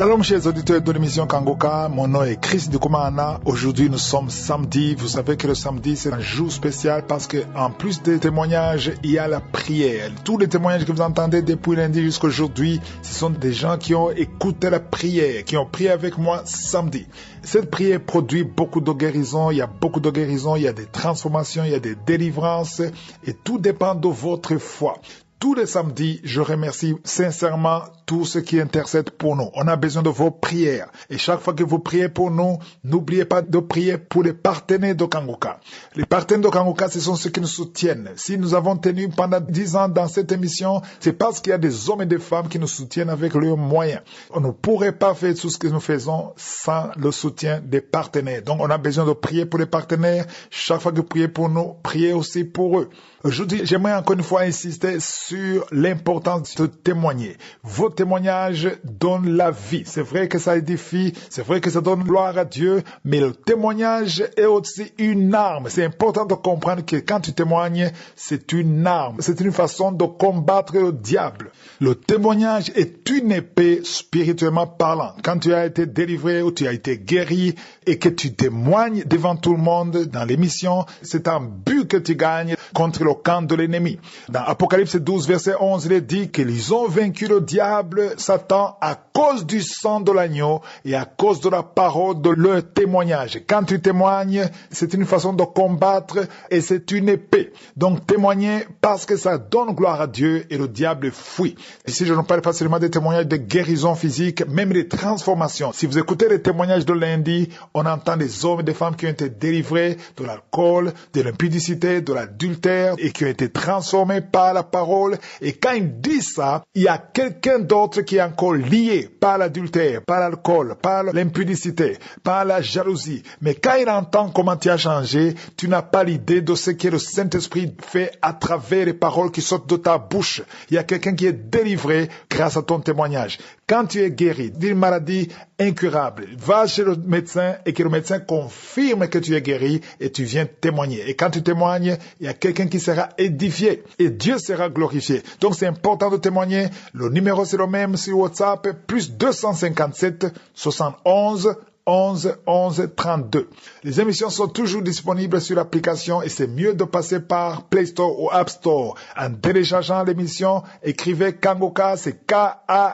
Shalom chers auditeurs de l'émission Kangoka, mon nom est Chris Dukumana. Aujourd'hui nous sommes samedi. Vous savez que le samedi c'est un jour spécial parce que en plus des témoignages, il y a la prière. Tous les témoignages que vous entendez depuis lundi jusqu'à aujourd'hui, ce sont des gens qui ont écouté la prière, qui ont prié avec moi samedi. Cette prière produit beaucoup de guérisons, il y a beaucoup de guérisons, il y a des transformations, il y a des délivrances et tout dépend de votre foi. Tous les samedis, je remercie sincèrement tous ceux qui intercèdent pour nous. On a besoin de vos prières. Et chaque fois que vous priez pour nous, n'oubliez pas de prier pour les partenaires de Kangoka. Les partenaires de Kangoka, ce sont ceux qui nous soutiennent. Si nous avons tenu pendant 10 ans dans cette émission, c'est parce qu'il y a des hommes et des femmes qui nous soutiennent avec leurs moyens. On ne pourrait pas faire tout ce que nous faisons sans le soutien des partenaires. Donc, on a besoin de prier pour les partenaires. Chaque fois que vous priez pour nous, priez aussi pour eux. Aujourd'hui, j'aimerais encore une fois insister sur l'importance de témoigner. Vos témoignages donnent la vie. C'est vrai que ça édifie, c'est vrai que ça donne gloire à Dieu, mais le témoignage est aussi une arme. C'est important de comprendre que quand tu témoignes, c'est une arme. C'est une façon de combattre le diable. Le témoignage est une épée spirituellement parlant. Quand tu as été délivré ou tu as été guéri et que tu témoignes devant tout le monde dans l'émission, c'est un but que tu gagnes contre le camp de l'ennemi. Dans Apocalypse 12, verset 11, il est dit qu'ils ont vaincu le diable, Satan, à cause du sang de l'agneau et à cause de la parole de leur témoignage. Quand tu témoignes, c'est une façon de combattre et c'est une épée. Donc témoigner parce que ça donne gloire à Dieu et le diable fuit. Ici, je ne parle pas seulement des témoignages de guérison physique, même des transformations. Si vous écoutez les témoignages de lundi, on entend des hommes et des femmes qui ont été délivrés de l'alcool, de l'impudicité, de l'adultère et qui ont été transformés par la parole. Et quand il dit ça, il y a quelqu'un d'autre qui est encore lié par l'adultère, par l'alcool, par l'impudicité, par la jalousie. Mais quand il entend comment tu as changé, tu n'as pas l'idée de ce que le Saint-Esprit fait à travers les paroles qui sortent de ta bouche. Il y a quelqu'un qui est délivré grâce à ton témoignage. Quand tu es guéri d'une maladie incurable, va chez le médecin et que le médecin confirme que tu es guéri et tu viens témoigner. Et quand tu témoignes, il y a quelqu'un qui sera édifié et Dieu sera glorifié. Donc c'est important de témoigner. Le numéro c'est le même sur WhatsApp, plus 257 71 11 11 32. Les émissions sont toujours disponibles sur l'application et c'est mieux de passer par Play Store ou App Store. En téléchargeant l'émission, écrivez Kangoka, c'est K-A-N-G-U-K-A.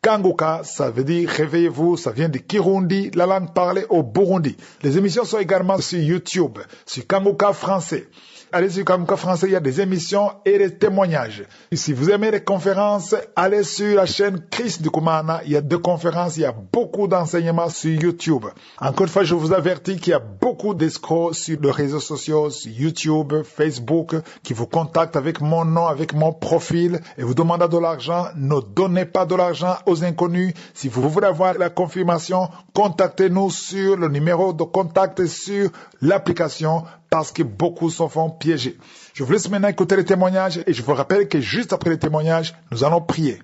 Kangoka, ça veut dire réveillez-vous, ça vient du Kirundi, la langue parlée au Burundi. Les émissions sont également sur YouTube, sur Kangoka français. Allez sur Kangoka français, il y a des émissions et des témoignages. Et si vous aimez les conférences, allez sur la chaîne Chris Dukumana. Il y a 2 conférences, il y a beaucoup d'enseignements sur YouTube. Encore une fois, je vous avertis qu'il y a beaucoup d'escrocs sur les réseaux sociaux, sur YouTube, Facebook, qui vous contactent avec mon nom, avec mon profil et vous demandent de l'argent. Ne donnez pas de l'argent aux inconnus. Si vous voulez avoir la confirmation, contactez-nous sur le numéro de contact sur l'application parce que beaucoup se font piéger. Je vous laisse maintenant écouter les témoignages et je vous rappelle que juste après les témoignages, nous allons prier.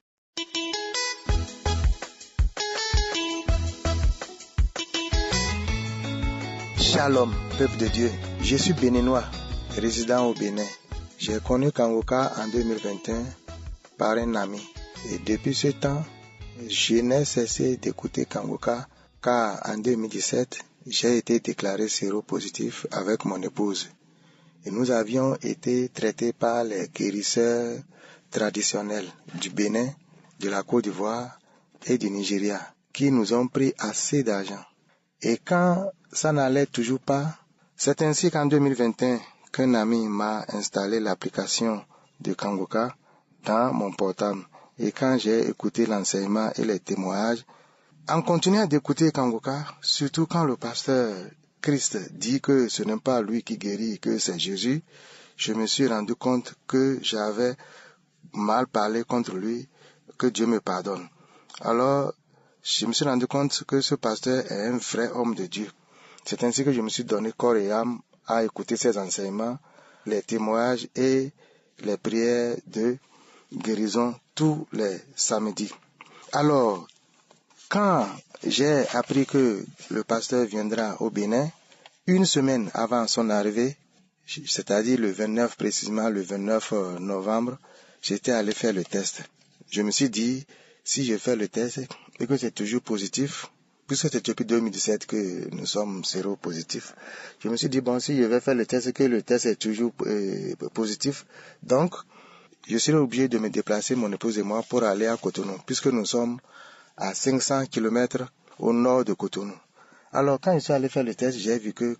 Shalom, peuple de Dieu. Je suis béninois, résident au Bénin. J'ai connu Kangoka en 2021 par un ami. Et depuis ce temps, je n'ai cessé d'écouter Kangoka car en 2017, j'ai été déclaré séropositif avec mon épouse. Et nous avions été traités par les guérisseurs traditionnels du Bénin, de la Côte d'Ivoire et du Nigeria, qui nous ont pris assez d'argent. Et quand ça n'allait toujours pas, c'est ainsi qu'en 2021, qu'un ami m'a installé l'application de Kangoka dans mon portable. Et quand j'ai écouté l'enseignement et les témoignages, en continuant d'écouter Kangoka, surtout quand le pasteur Christ dit que ce n'est pas lui qui guérit, que c'est Jésus, je me suis rendu compte que j'avais mal parlé contre lui, que Dieu me pardonne. Alors, je me suis rendu compte que ce pasteur est un vrai homme de Dieu. C'est ainsi que je me suis donné corps et âme à écouter ses enseignements, les témoignages et les prières de guérison tous les samedis. Alors, quand j'ai appris que le pasteur viendra au Bénin, une semaine avant son arrivée, c'est-à-dire le 29 précisément, le 29 novembre, j'étais allé faire le test. Je me suis dit, si je fais le test et que c'est toujours positif, puisque c'est depuis 2017 que nous sommes séropositifs, je me suis dit, bon, si je vais faire le test et que le test est toujours positif, donc je serai obligé de me déplacer, mon épouse et moi, pour aller à Cotonou, puisque nous sommes à 500 km au nord de Cotonou. Alors, quand je suis allé faire le test, j'ai vu que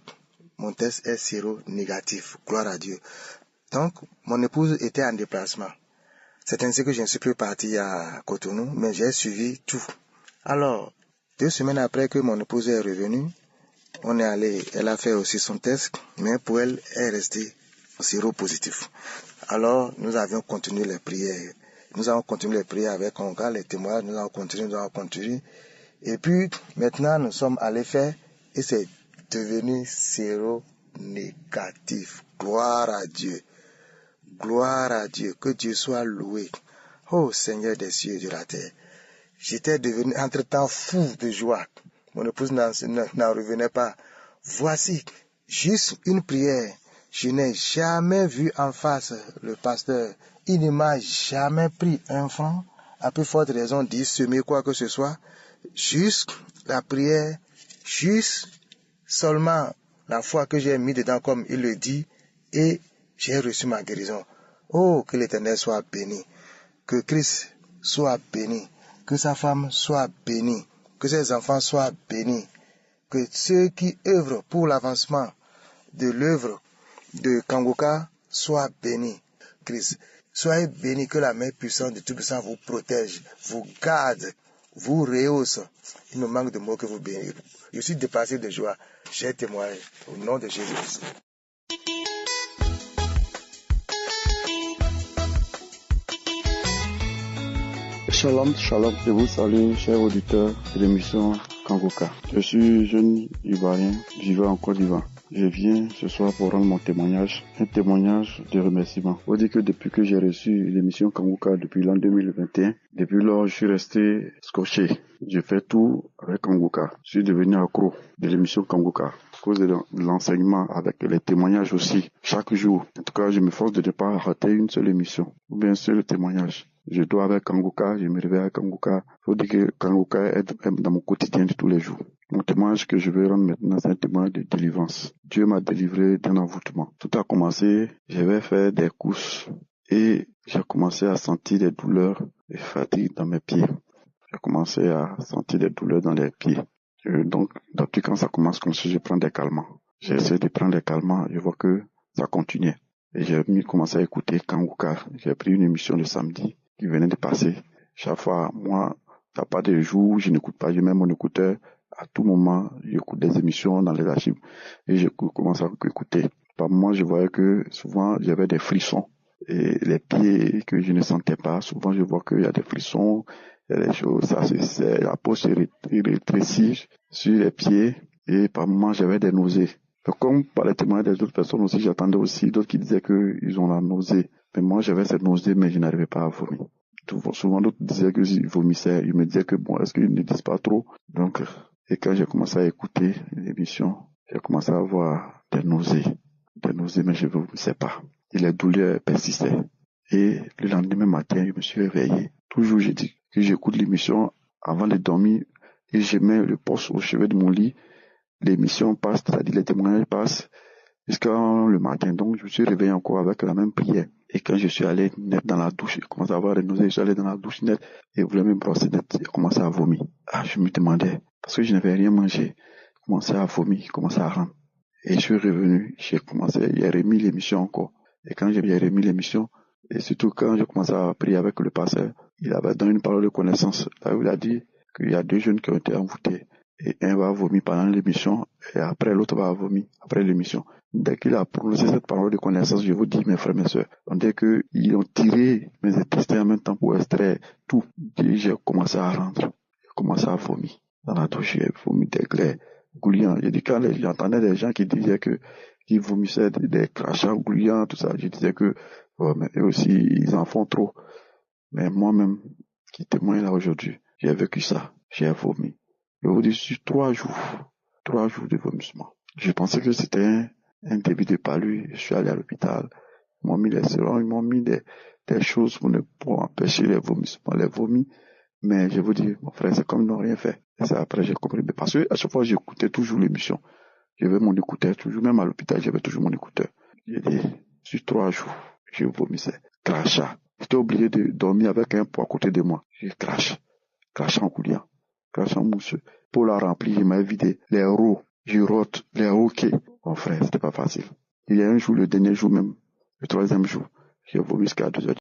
mon test est séro-négatif. Gloire à Dieu. Donc, mon épouse était en déplacement. C'est ainsi que je ne suis plus parti à Cotonou, mais j'ai suivi tout. Alors, 2 semaines après que mon épouse est revenue, on est allé, elle a fait aussi son test, mais pour elle, elle est restée séropositif. Alors, nous avions continué les prières. Nous avons continué les prières avec Conga, les témoignages, nous avons continué. Et puis, maintenant, nous sommes allés faire, et c'est devenu séro-négatif. Gloire à Dieu. Gloire à Dieu. Que Dieu soit loué. Oh Seigneur des cieux et de la terre. J'étais devenu entre-temps fou de joie. Mon épouse n'en revenait pas. Voici, juste une prière. Je n'ai jamais vu en face le pasteur. Il ne m'a jamais pris un franc. À plus forte raison d'y semer quoi que ce soit. Juste la prière, juste seulement la foi que j'ai mis dedans comme il le dit, et j'ai reçu ma guérison. Oh, que l'Éternel soit béni, que Christ soit béni, que sa femme soit bénie, que ses enfants soient bénis, que ceux qui œuvrent pour l'avancement de l'œuvre de Kangoka soient bénis. Christ, soyez bénis, que la main puissante de Tout-Puissant vous protège, vous garde, vous rehausse. Il me manque de mots que vous bénissez. Je suis dépassé de joie. J'ai témoigné au nom de Jésus-Christ. Shalom, shalom, je vous salue, chers auditeurs de l'émission Kangoka. Je suis jeune Ivoirien, vivant en Côte d'Ivoire. Je viens ce soir pour rendre mon témoignage, un témoignage de remerciement. Faut dire que depuis que j'ai reçu l'émission Kangoka depuis l'an 2021, depuis lors je suis resté scotché. Je fais tout avec Kangoka. Je suis devenu accro de l'émission Kangoka à cause de l'enseignement, avec les témoignages aussi, chaque jour. En tout cas, je me force de ne pas rater une seule émission, ou bien un seul témoignage. Je dois avec Kangoka, je me réveille avec Kangoka. Faut dire que Kangoka est dans mon quotidien de tous les jours. Mon témoignage que je vais rendre maintenant, c'est un témoignage de délivrance. Dieu m'a délivré d'un envoûtement. Tout a commencé, j'avais fait des courses et j'ai commencé à sentir des douleurs et fatigues dans mes pieds. J'ai commencé à sentir des douleurs dans les pieds. Donc, depuis quand ça commence comme ça, je prends des calmants. J'ai essayé de prendre des calmants, je vois que ça continuait. Et j'ai commencé à écouter Kangoka. J'ai pris une émission le samedi qui venait de passer. Chaque fois, moi, il n'y a pas de jour où je n'écoute pas. Je mets mon écouteur. À tout moment, j'écoute des émissions dans les archives. Et je commence à écouter. Par moi, je voyais que souvent, j'avais des frissons. Et les pieds que je ne sentais pas, souvent, je vois qu'il y a des frissons. Il y a des choses, la peau se rétrécit sur les pieds. Et par moment, j'avais des nausées. Comme par les témoignages des autres personnes aussi, j'attendais aussi d'autres qui disaient qu'ils ont la nausée. Mais moi, j'avais cette nausée, mais je n'arrivais pas à vomir. Souvent, d'autres disaient qu'ils vomissaient. Ils me disaient que bon, est-ce qu'ils ne disent pas trop? Donc, et quand j'ai commencé à écouter l'émission, j'ai commencé à avoir des nausées, mais je ne vomissais pas. Et les douleurs persistaient. Et le lendemain matin, je me suis réveillé. Toujours, j'ai dit que j'écoute l'émission avant de dormir et je mets le poste au chevet de mon lit. L'émission passe, c'est-à-dire les témoignages passent jusqu'à le matin. Donc, je me suis réveillé encore avec la même prière. Et quand je suis allé net dans la douche, j'ai commencé à avoir des nausées, je suis allé dans la douche net et voulais me brosser net, j'ai commencé à vomir. Je me demandais, parce que je n'avais rien mangé, j'ai commencé à vomir, j'ai commencé à rendre. Et je suis revenu, j'ai remis l'émission encore. Et quand j'ai remis l'émission, et surtout quand j'ai commencé à prier avec le pasteur, il avait donné une parole de connaissance. Là où il a dit qu'il y a 2 jeunes qui ont été envoûtés. Et un va vomir pendant l'émission, et après l'autre va vomir après l'émission. Dès qu'il a prononcé cette parole de connaissance, je vous dis, mes frères, mes sœurs, on dit qu'ils ont tiré mes intestins en même temps pour extraire tout. Et j'ai commencé à rentrer. J'ai commencé à vomir. Dans la douche, j'ai vomi des glaives gouillants. J'ai dit, quand j'entendais des gens qui disaient qu'ils vomissaient des crachats gouillants, tout ça, je disais que, mais eux aussi, ils en font trop. Mais moi-même, qui témoigne là aujourd'hui, j'ai vécu ça. J'ai vomi. Je vous dis, sur 3 jours de vomissement. Je pensais que c'était un début de palu. Je suis allé à l'hôpital. Ils m'ont mis les sérums, ils m'ont mis des choses pour empêcher les vomissements, les vomis. Mais je vous dis, mon frère, c'est comme ils n'ont rien fait. Et c'est après j'ai compris. Parce que à chaque fois, j'écoutais toujours l'émission. J'avais mon écouteur, toujours, même à l'hôpital, j'avais toujours mon écouteur. J'ai dit, sur 3 jours, je vomissais. Crachat. J'étais obligé de dormir avec un pot à côté de moi. J'ai crachant couliant, crachant mousseux. Pour la remplir, il m'a vidé les roues, girottes, les hoquets. Mon frère, c'était pas facile. Il y a un jour, le dernier jour même, le 3e jour, j'ai vomi jusqu'à 2 heures.